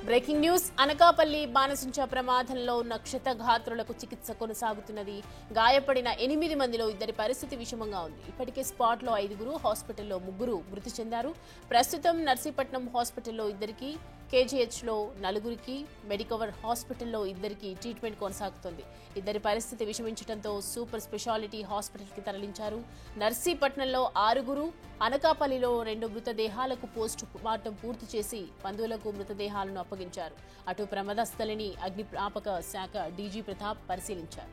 Breaking news Anakapalli బాణసించ ప్రమాదంలో ఉన్న క్షతగాత్రులకు చికిత్స కొనసాగుతున్నది. గాయపడిన 8 మందిలో 2 పరిస్థితి విషమంగా ఉంది. ఇప్పటికే స్పాట్ లో 5, హాస్పిటల్లో 3 మృతి చెందారు. ప్రస్తుతం నర్సీపట్నం హాస్పిటల్లో 2, కేజీహెచ్ లో 4, మెడికవర్ హాస్పిటల్లో 2 ట్రీట్మెంట్ కొనసాగుతోంది. 2 పరిస్థితి విషమించడంతో సూపర్ స్పెషాలిటీ హాస్పిటల్ కి తరలించారు. నర్సీపట్నంలో 6, అనకాపల్లిలో 2 మృతదేహాలకు పోస్ట్ మార్టం పూర్తి చేసి బంధువులకు మృతదేహాలను అప్పగించారు. అటు ప్రమాద స్థలిని అగ్నిమాపక శాఖ డీజీ ప్రతాప్ పరిశీలించారు.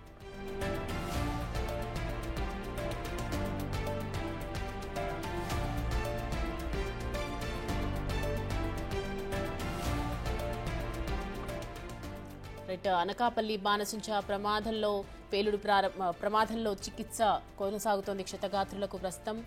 అనకాపల్లి బాణసించ ప్రమాదంలో చికిత్స కొనసాగుతోంది. క్షతగాత్రులకు ప్రస్తుతం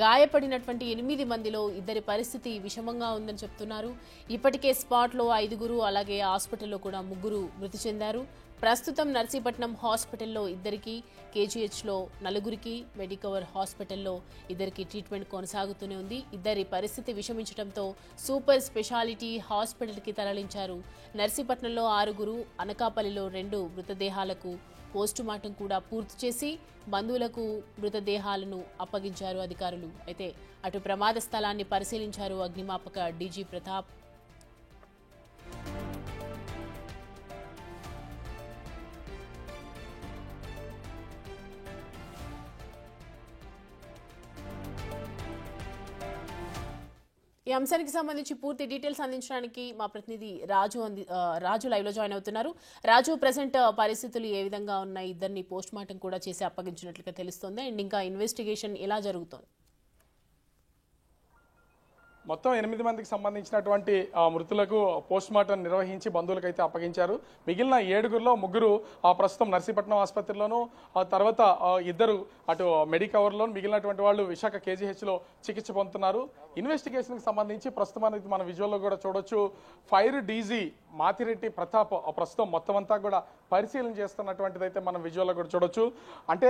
గాయపడినటువంటి 8 మందిలో 2 పరిస్థితి విషమంగా ఉందని చెప్తున్నారు. ఇప్పటికే స్పాట్లో 5, అలాగే హాస్పిటల్లో కూడా 3 మృతి చెందారు. ప్రస్తుతం నర్సీపట్నం హాస్పిటల్లో 2, కేజీహెచ్ లో 4, మెడికవర్ హాస్పిటల్లో 2 ట్రీట్మెంట్ కొనసాగుతూనే ఉంది. 2 పరిస్థితి విషమించడంతో సూపర్ స్పెషాలిటీ హాస్పిటల్ కి తరలించారు. నర్సీపట్నంలో 6, అనకాపల్లిలో 2 మృతదేహాలకు పోస్టుమార్టం కూడా పూర్తి చేసి బంధువులకు మృతదేహాలను అప్పగించారు అధికారులు. అయితే అటు ప్రమాద స్థలాన్ని పరిశీలించారు అగ్నిమాపక డీజీ ప్రతాప్. ఈ అంశానికి సంబంధించి పూర్తి డీటెయిల్స్ అందించడానికి మా ప్రతినిధి రాజు లైవ్ లో జాయిన్ అవుతున్నారు. రాజు, ప్రెసెంట్ పరిస్థితులు ఏ విధంగా ఉన్నాయి? 2 పోస్ట్ మార్టం కూడా చేసి అప్పగించినట్లుగా తెలుస్తోంది. అండ్ ఇంకా ఇన్వెస్టిగేషన్ ఎలా జరుగుతోంది? మొత్తం 8 మందికి సంబంధించినటువంటి మృతులకు పోస్ట్ మార్టం నిర్వహించి బంధువులకైతే అప్పగించారు. మిగిలిన 7గురిలో 3 ప్రస్తుతం నర్సీపట్నం ఆసుపత్రిలోను, తర్వాత 2 అటు మెడికవర్లోను, మిగిలినటువంటి వాళ్ళు విశాఖ కేజీహెచ్లో చికిత్స పొందుతున్నారు. ఇన్వెస్టిగేషన్కి సంబంధించి ప్రస్తుతం అనేది మన విజువల్లో కూడా చూడొచ్చు. ఫైర్ డీజీ మాతిరెడ్డి ప్రతాప్ ప్రస్తుతం మొత్తం అంతా కూడా పరిశీలన చేస్తున్నటువంటిది అయితే మనం విజువల్లో కూడా చూడొచ్చు. అంటే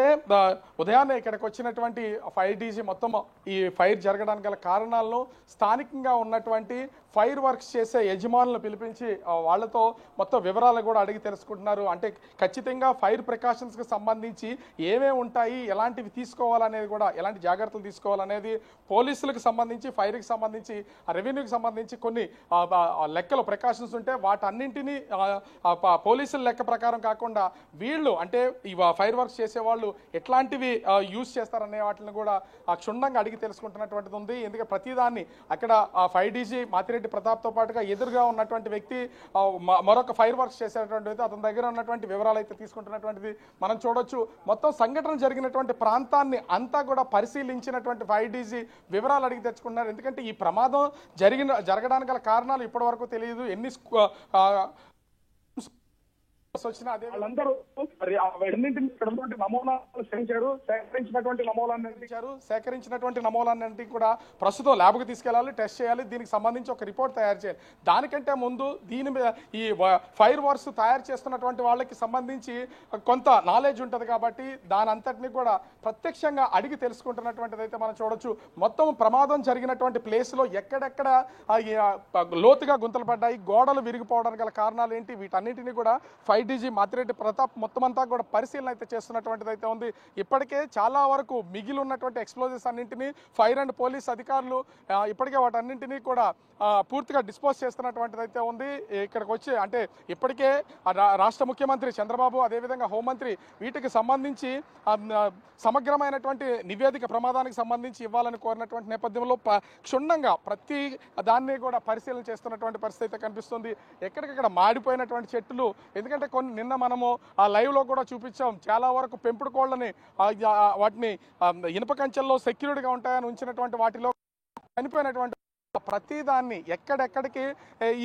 ఉదయాన్నే ఇక్కడికి వచ్చినటువంటి ఫైర్ డీజీ మొత్తం ఈ ఫైర్ జరగడానికి గల కారణాలను స్థానికంగా ఉన్నటువంటి ఫైర్ వర్క్స్ చేసే యజమానులను పిలిపించి వాళ్లతో మొత్తం వివరాలు కూడా అడిగి తెలుసుకుంటున్నారు. అంటే ఖచ్చితంగా ఫైర్ ప్రికాషన్స్కి సంబంధించి ఏమేమి ఉంటాయి, ఎలాంటివి తీసుకోవాలనేది కూడా, ఎలాంటి జాగ్రత్తలు తీసుకోవాలనేది పోలీసులకు సంబంధించి, ఫైర్కి సంబంధించి, రెవెన్యూకి సంబంధించి కొన్ని లెక్కలు ప్రికాషన్స్ ఉంటే వాటన్నింటినీ పోలీసుల లెక్క ప్రకారం కాకుండా వీళ్ళు అంటే ఈ ఫైర్ వర్క్స్ చేసేవాళ్ళు ఎట్లాంటివి యూజ్ చేస్తారనే వాటిని కూడా క్షుణ్ణంగా అడిగి తెలుసుకుంటున్నటువంటిది ఉంది. ఎందుకంటే ప్రతిదాన్ని అక్కడ 5 డీజీ మాతిరెడ్డి ప్రతాప్తో పాటుగా ఎదురుగా ఉన్నటువంటి వ్యక్తి మరొక ఫైర్ వర్క్స్ చేసేటువంటి వ్యక్తి అతని దగ్గర ఉన్నటువంటి వివరాలు అయితే తీసుకుంటున్నటువంటిది మనం చూడొచ్చు. మొత్తం సంఘటన జరిగినటువంటి ప్రాంతాన్ని అంతా కూడా పరిశీలించినటువంటి 5 డీజీ వివరాలు అడిగి తెచ్చుకున్నారు. ఎందుకంటే ఈ ప్రమాదం జరగడానికి గల కారణాలు ఇప్పటి వరకు తెలియదు. ఎన్ని వచ్చినా అదే వాళ్ళందరూ నమూనాలు సేకరించినటువంటి నమూనాలన్నింటినీ కూడా ప్రస్తుతం ల్యాబ్కి తీసుకెళ్లాలి, టెస్ట్ చేయాలి. దీనికి సంబంధించి ఒక రిపోర్ట్ తయారు చేయాలి. దానికంటే ముందు దీని మీద ఈ ఫైర్ వర్క్స్ తయారు చేస్తున్నటువంటి వాళ్ళకి సంబంధించి కొంత నాలెడ్జ్ ఉంటుంది కాబట్టి దాని అంతటినీ కూడా ప్రత్యక్షంగా అడిగి తెలుసుకుంటున్నటువంటిది అయితే మనం చూడొచ్చు. మొత్తం ప్రమాదం జరిగినటువంటి ప్లేస్లో ఎక్కడెక్కడ లోతుగా గుంతలు పడ్డాయి, గోడలు విరిగిపోవడానికి గల కారణాలు ఏంటి, వీటన్నింటినీ కూడా 5 డీజీ మాతిరెడ్డి ప్రతాప్ మొత్తం అంతా కూడా పరిశీలన అయితే చేస్తున్నటువంటిది అయితే ఉంది. ఇప్పటికే చాలా వరకు మిగిలి ఉన్నటువంటి ఎక్స్ప్లోజివ్స్ అన్నింటినీ ఫైర్ అండ్ పోలీస్ అధికారులు ఇప్పటికే వాటన్నింటినీ కూడా పూర్తిగా డిస్పోజ్ చేస్తున్నటువంటిది అయితే ఉంది. ఇక్కడికి వచ్చి అంటే ఇప్పటికే రాష్ట్ర ముఖ్యమంత్రి చంద్రబాబు, అదేవిధంగా హోంమంత్రి వీటికి సంబంధించి సమగ్రమైనటువంటి నివేదిక ప్రమాదానికి సంబంధించి ఇవ్వాలని కోరినటువంటి నేపథ్యంలో క్షుణ్ణంగా ప్రతి దాన్ని కూడా పరిశీలన చేస్తున్నటువంటి పరిస్థితి కనిపిస్తుంది. ఎక్కడికక్కడ మాడిపోయినటువంటి చెట్లు, ఎందుకంటే నిన్న మనము ఆ లైవ్ లో కూడా చూపించాం, చాలా వరకు పెంపుడు కోళ్ళని వాటిని ఇనుప కంచెల్లో సెక్యూరిటీగా ఉంటాయని ఉంచినటువంటి వాటిలో చనిపోయినటువంటి ప్రతి దాన్ని ఎక్కడెక్కడికి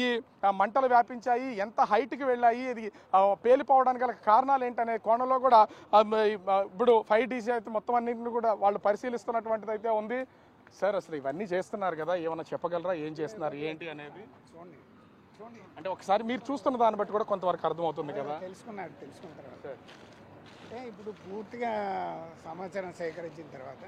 ఈ మంటలు వ్యాపించాయి, ఎంత హైట్కి వెళ్ళాయి, ఇది పేలిపోవడానికి గల కారణాలు ఏంటనే కోణంలో కూడా ఇప్పుడు 5 డీజీ అయితే మొత్తం అన్నింటిని కూడా వాళ్ళు పరిశీలిస్తున్నటువంటిది అయితే ఉంది. సార్, అసలు ఇవన్నీ చేస్తున్నారు కదా, ఏమైనా చెప్పగలరా, ఏం చేస్తున్నారు ఏంటి అనేది? అంటే ఒకసారి మీరు చూస్తున్న దాన్ని బట్టి కూడా కొంతవరకు అర్థమవుతుంది కదా. తెలుసుకున్న తర్వాత అంటే ఇప్పుడు పూర్తిగా సమాచారం సేకరించిన తర్వాత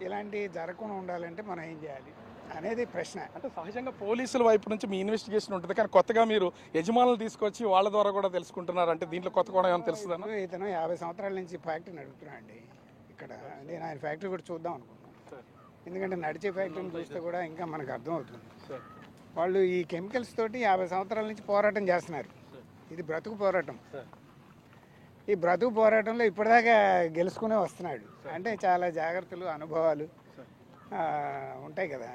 ఇలాంటి జరగకుండా ఉండాలంటే మనం ఏం చేయాలి? అనేది ప్రశ్న. అంటే సహజంగా పోలీసుల వైపు నుంచి మీ ఇన్వెస్టిగేషన్ ఉంటుంది, కానీ కొత్తగా మీరు యజమానులు తీసుకొచ్చి వాళ్ళ ద్వారా కూడా తెలుసుకుంటున్నారు. అంటే దీంట్లో కొత్త కూడా ఏమైనా తెలుస్తుందా? ఇతను 50 సంవత్సరాల నుంచి ఫ్యాక్టరీ నడుపుతున్నాడు అండి ఇక్కడ. నేను ఆయన ఫ్యాక్టరీ కూడా చూద్దాం అనుకున్నాను, ఎందుకంటే నడిచే ఫ్యాక్టరీని చూస్తే కూడా ఇంకా మనకు అర్థమవుతుంది. వాళ్ళు ఈ కెమికల్స్ తోటి 50 సంవత్సరాల నుంచి పోరాటం చేస్తున్నారు. ఇది బ్రతుకు పోరాటం. ఈ బ్రతుకు పోరాటంలో ఇప్పటిదాకా గెలుచుకునే వస్తున్నాడు. అంటే చాలా జాగ్రత్తలు, అనుభవాలు ఉంటాయి కదా.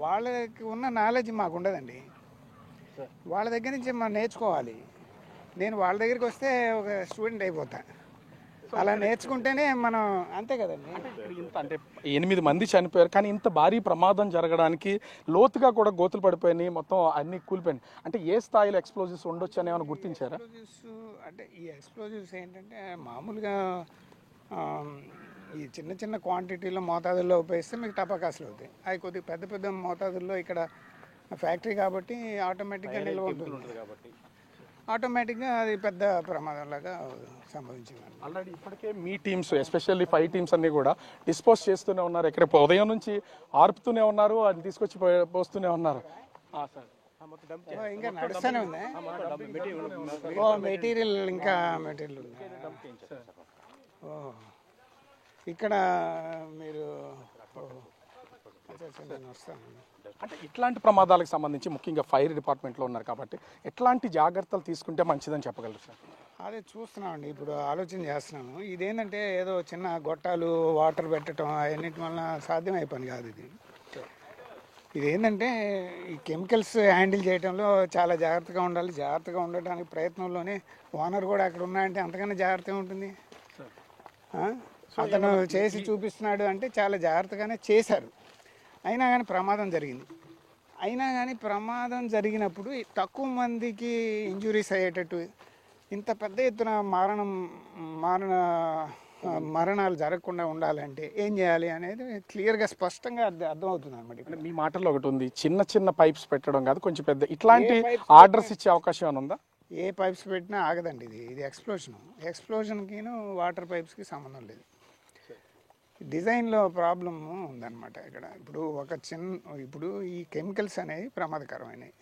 వాళ్ళకి ఉన్న నాలెడ్జ్ మాకు ఉండదండి. వాళ్ళ దగ్గర నుంచి మనం నేర్చుకోవాలి. నేను వాళ్ళ దగ్గరికి వస్తే ఒక స్టూడెంట్ అయిపోతా. అలా నేర్చుకుంటేనే మనం, అంతే కదండి. ఇంత అంటే 8 మంది చనిపోయారు, కానీ ఇంత భారీ ప్రమాదం జరగడానికి లోతుగా కూడా గోతులు పడిపోయినాయి, మొత్తం అన్ని కూలిపోయినాయి. అంటే ఏ స్థాయిలో ఎక్స్ప్లోజివ్స్ ఉండొచ్చు అని ఏమైనా గుర్తించారా? అంటే ఈ ఎక్స్ప్లోజివ్స్ ఏంటంటే మామూలుగా ఈ చిన్న చిన్న క్వాంటిటీలో మోతాదుల్లో ఉపయోగిస్తే మీకు టపాకాసులు అవుతాయి. అవి కొద్దిగా పెద్ద పెద్ద మోతాదుల్లో ఇక్కడ ఫ్యాక్టరీ కాబట్టి ఆటోమేటిక్గా నిల్వ ఉంటుంది కాబట్టి ఆటోమేటిక్గా అది పెద్ద ప్రమాదంలాగా సంభవించింది. ఆల్రెడీ ఇప్పటికే మీ టీమ్స్, ఎస్పెషల్లీ 5 టీమ్స్ అన్ని కూడా డిస్పోజ్ చేస్తూనే ఉన్నారు. ఎక్కడ ఉదయం నుంచి ఆర్పుతూనే ఉన్నారు, అది తీసుకొచ్చి పోస్తూనే ఉన్నారు. ఇంకా నడుస్తూనే ఉంది. మెటీరియల్ ఇంకా మెటీరియల్ ఉంది. ఇక్కడ మీరు నేను వస్తాను. అంటే ఇట్లాంటి ప్రమాదాలకు సంబంధించి ముఖ్యంగా ఫైర్ డిపార్ట్మెంట్లో ఉన్నారు కాబట్టి ఎట్లాంటి జాగ్రత్తలు తీసుకుంటే మంచిదని చెప్పగలరు సార్? అదే చూస్తున్నామండి, ఇప్పుడు ఆలోచన చేస్తున్నాము. ఇదేంటంటే ఏదో చిన్న గొట్టాలు వాటర్ పెట్టడం అవన్నిటి వల్ల సాధ్యమయ్యే పని కాదు. ఇదేంటంటే ఈ కెమికల్స్ హ్యాండిల్ చేయడంలో చాలా జాగ్రత్తగా ఉండాలి. జాగ్రత్తగా ఉండటానికి ప్రయత్నంలోనే ఓనర్ కూడా అక్కడ ఉన్నాయంటే అంతకన్నా జాగ్రత్తగా ఉంటుంది. అతను చేసి చూపిస్తున్నాడు అంటే చాలా జాగ్రత్తగానే చేశారు. అయినా కానీ ప్రమాదం జరిగింది. అయినా కానీ ప్రమాదం జరిగినప్పుడు తక్కువ మందికి ఇంజురీస్ అయ్యేటట్టు, ఇంత పెద్ద ఎత్తున మరణాలు జరగకుండా ఉండాలంటే ఏం చేయాలి అనేది క్లియర్గా స్పష్టంగా అర్థమవుతుంది అనమాట. ఇక్కడ మీ మాటల్లో ఒకటి ఉంది, చిన్న చిన్న పైప్స్ పెట్టడం కాదు, కొంచెం పెద్ద ఇట్లాంటి ఆర్డర్స్ ఇచ్చే అవకాశం ఏమైనా ఉందా? ఏ పైప్స్ పెట్టినా ఆగదండి. ఇది ఎక్స్ప్లోజన్కి వాటర్ పైప్స్కి సంబంధం లేదు. డిజైన్లో ప్రాబ్లమ్ ఉందన్నమాట ఇక్కడ. ఇప్పుడు ఈ కెమికల్స్ అనేవి ప్రమాదకరమైనవి.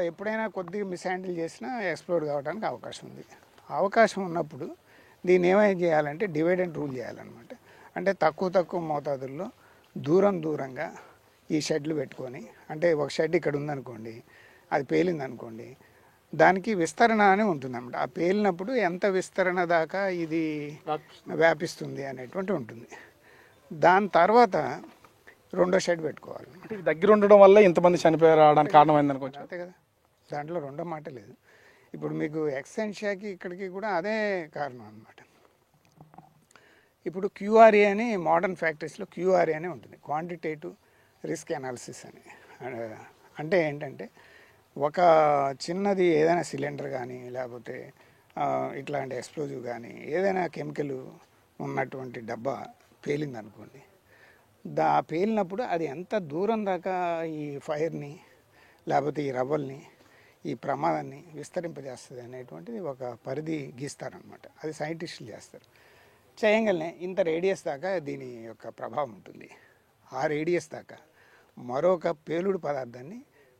ఎప్పుడైనా కొద్దిగా మిస్హ్యాండిల్ చేసినా ఎక్స్ప్లోడ్ కావడానికి అవకాశం ఉంది. అవకాశం ఉన్నప్పుడు దీన్ని ఏమైనా చేయాలంటే డివైడ్ అండ్ రూల్ చేయాలన్నమాట. అంటే తక్కువ మోతాదుల్లో దూరంగా ఈ షెడ్లు పెట్టుకొని, అంటే ఒక షెడ్ ఇక్కడ ఉందనుకోండి, అది పేలిందనుకోండి, దానికి విస్తరణ అని ఉంటుందన్నమాట. ఆ పేలినప్పుడు ఎంత విస్తరణ దాకా ఇది వ్యాపిస్తుంది అనేటువంటి ఉంటుంది. దాని తర్వాత రెండో షెడ్ పెట్టుకోవాలి. అంటే దగ్గర ఉండడం వల్ల ఇంతమంది చనిపోయడానికి కారణమైంది అనుకోవచ్చు. అంతే కదా, దాంట్లో రెండో మాట లేదు. ఇప్పుడు మీకు ఎక్సెన్షియాకి ఇక్కడికి కూడా అదే కారణం అన్నమాట. ఇప్పుడు క్యూఆర్ఏ అని మోడర్న్ ఫ్యాక్టరీస్లో క్యూఆర్ఏ అని ఉంటుంది, క్వాంటిటేటివ్ రిస్క్ అనాలిసిస్ అని. అంటే ఏంటంటే ఒక చిన్నది ఏదైనా సిలిండర్ కానీ లేకపోతే ఇట్లాంటి ఎక్స్ప్లోజివ్ కానీ ఏదైనా కెమికల్ ఉన్నటువంటి డబ్బా పేలిందనుకోండి, పేలినప్పుడు అది ఎంత దూరం దాకా ఈ ఫైర్ని లేకపోతే ఈ రవ్వల్ని, ఈ ప్రమాదాన్ని విస్తరింపజేస్తుంది అనేటువంటిది ఒక పరిధి గీస్తారనమాట. అది సైంటిస్టులు చేస్తారు. చేయగలనే ఇంత రేడియస్ దాకా దీని యొక్క ప్రభావం ఉంటుంది. ఆ రేడియస్ దాకా మరొక పేలుడు పదార్థాన్ని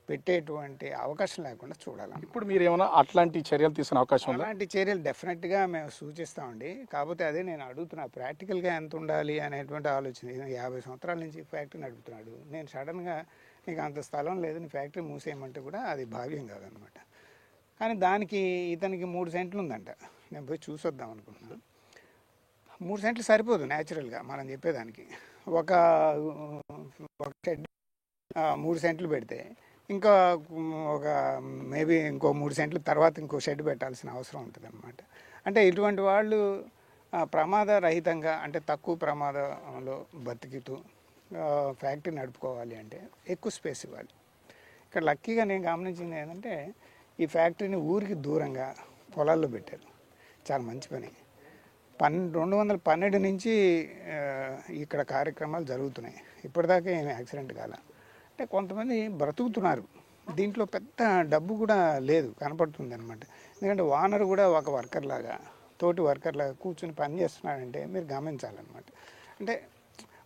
పెట్టేటువంటి అవకాశం లేకుండా చూడాలి. ఇప్పుడు మీరు ఏమైనా అట్లాంటి చర్యలు తీసుకునే అవకాశం ఉందా? అలాంటి చర్యలు డెఫినెట్గా మేము సూచిస్తామండి. కాకపోతే అదే నేను అడుగుతున్నా, ప్రాక్టికల్గా ఎంత ఉండాలి అనేటువంటి ఆలోచన. 50 సంవత్సరాల నుంచి ఫ్యాక్టరీ నడుపుతున్నాడు. నేను సడన్గా నీకు అంత స్థలం లేదు, నీ ఫ్యాక్టరీ మూసేయమంటే కూడా అది భావ్యం కాదనమాట. కానీ దానికి ఇతనికి 3 సెంట్లు ఉందంట. నేను పోయి చూసొద్దాం అనుకుంటున్నాను. 3 సెంట్లు సరిపోదు న్యాచురల్గా మనం చెప్పేదానికి. ఒక షెడ్ 3 సెంట్లు పెడితే ఇంకా మేబీ ఇంకో 3 సెంట్ల తర్వాత ఇంకో షెడ్ పెట్టాల్సిన అవసరం ఉంటుంది అనమాట. అంటే ఇటువంటి వాళ్ళు ప్రమాద రహితంగా, అంటే తక్కువ ప్రమాదంలో బతికితూ ఫ్యాక్టరీ నడుపుకోవాలి అంటే ఎక్కువ స్పేస్ ఇవ్వాలి. ఇక్కడ లక్కీగా నేను గమనించింది ఏంటంటే ఈ ఫ్యాక్టరీని ఊరికి దూరంగా పొలాల్లో పెట్టారు. చాలా మంచి పని. 2012 నుంచి ఇక్కడ కార్యక్రమాలు జరుగుతున్నాయి. ఇప్పటిదాకా ఏమి యాక్సిడెంట్ కాల. అంటే కొంతమంది బ్రతుకుతున్నారు. దీంట్లో పెద్ద డబ్బు కూడా లేదు, కనపడుతుంది అనమాట. ఎందుకంటే ఓనర్ కూడా ఒక వర్కర్ లాగా, తోటి వర్కర్ లాగా కూర్చొని పని చేస్తున్నాడంటే మీరు గమనించాలన్నమాట. అంటే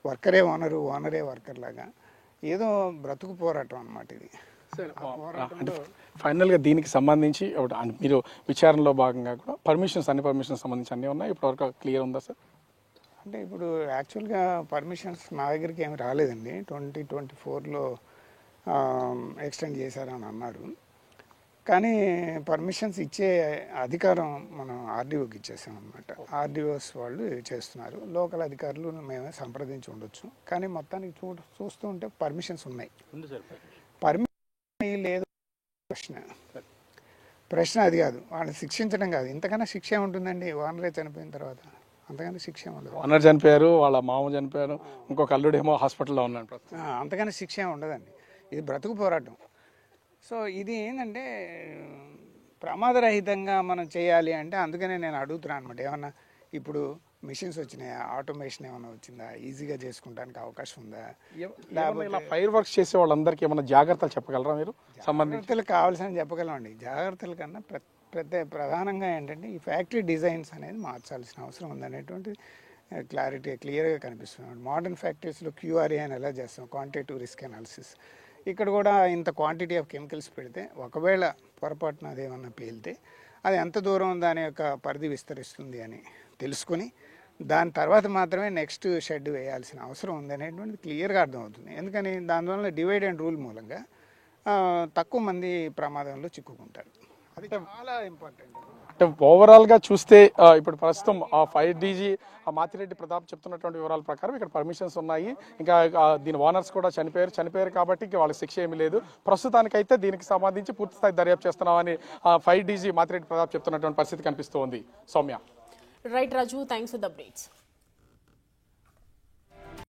వర్కరే ఓనరు, ఓనరే వర్కర్ లాగా ఏదో బ్రతుకు పోరాటం అన్నమాట ఇది. అంటే ఫైనల్గా దీనికి సంబంధించి మీరు విచారణలో భాగంగా కూడా అన్ని పర్మిషన్స్ సంబంధించి అన్నీ ఉన్నాయి, ఇప్పటివరకు క్లియర్ ఉందా సార్? అంటే ఇప్పుడు యాక్చువల్గా పర్మిషన్స్ నా దగ్గరికి ఏమి రాలేదండి. 2024లో ఎక్స్టెండ్ చేశారని అన్నారు. కానీ పర్మిషన్స్ ఇచ్చే అధికారం మనం ఆర్డీఓకి ఇచ్చేసాం అనమాట. ఆర్డీఓస్ వాళ్ళు చేస్తున్నారు, లోకల్ అధికారులు మేమే సంప్రదించి ఉండొచ్చు. కానీ మొత్తానికి చూస్తూ ఉంటే పర్మిషన్స్ ఉన్నాయి. పర్మిషన్ లేదు ప్రశ్న అది కాదు, వాళ్ళని శిక్షించడం కాదు. ఇంతకన్నా శిక్ష ఉంటుందండి ఓనరే చనిపోయిన తర్వాత? అంతకన్నా శిక్ష ఉండదు. ఓనర్ చనిపోయారు, వాళ్ళ మామ చనిపోయారు, ఇంకొక అల్లుడేమో హాస్పిటల్లో ఉన్నాడు. అంతకన్నా శిక్ష ఉండదండి. ఇది బ్రతుకు పోరాటం. సో ఇది ఏంటంటే ప్రమాదరహితంగా మనం చేయాలి అంటే అందుకనే నేను అడుగుతున్నాను అనమాట. ఏమన్నా ఇప్పుడు మిషన్స్ వచ్చినాయా, ఆటోమేషన్ ఏమైనా వచ్చిందా, ఈజీగా చేసుకుంటానికి అవకాశం ఉందా? ఇలా ఫైర్ వర్క్స్ చేసే వాళ్ళందరికీ ఏమైనా జాగ్రత్తలు చెప్పగలరా మీరు? జాగ్రత్తలు కావాల్సిన చెప్పగలమండి. జాగ్రత్తల కన్నా ప్రధానంగా ఏంటంటే ఈ ఫ్యాక్టరీ డిజైన్స్ అనేది మార్చాల్సిన అవసరం ఉందనేటువంటి క్లియర్గా కనిపిస్తుంది. మోడర్న్ ఫ్యాక్టరీస్లో QRA అని ఎలా చేస్తాం, క్వాంటిటేటివ్ రిస్క్ అనాలిసిస్. ఇక్కడ కూడా ఇంత క్వాంటిటీ ఆఫ్ కెమికల్స్ పెడితే ఒకవేళ పొరపాటున అదేమన్నా పేలితే అది ఎంత దూరం దాని యొక్క పరిధి విస్తరిస్తుంది అని తెలుసుకొని దాని తర్వాత మాత్రమే నెక్స్ట్ షెడ్ వేయాల్సిన అవసరం ఉంది అనేటువంటిది క్లియర్గా అర్థమవుతుంది. ఎందుకని దానివల్ల డివైడ్ అండ్ రూల్ మూలంగా తక్కువ మంది ప్రమాదంలో చిక్కుకుంటారు. అది చాలా ఇంపార్టెంట్. అంటే ఓవరాల్గా చూస్తే ఇప్పుడు ప్రస్తుతం 5DG మాతిరెడ్డి ప్రతాప్ చెప్తున్నటువంటి వివరాల ప్రకారం ఇక్కడ పర్మిషన్స్ ఉన్నాయి. ఇంకా దీని ఓనర్స్ కూడా చనిపోయారు కాబట్టి ఇంకా వాళ్ళకి శిక్ష ఏమీ లేదు. ప్రస్తుతానికైతే దీనికి సంబంధించి పూర్తిస్థాయి దర్యాప్తు చేస్తున్నామని 5DG మాతిరెడ్డి ప్రతాప్ చెప్తున్నటువంటి పరిస్థితి కనిపిస్తోంది. Soumya. Right Raju, thanks for the updates.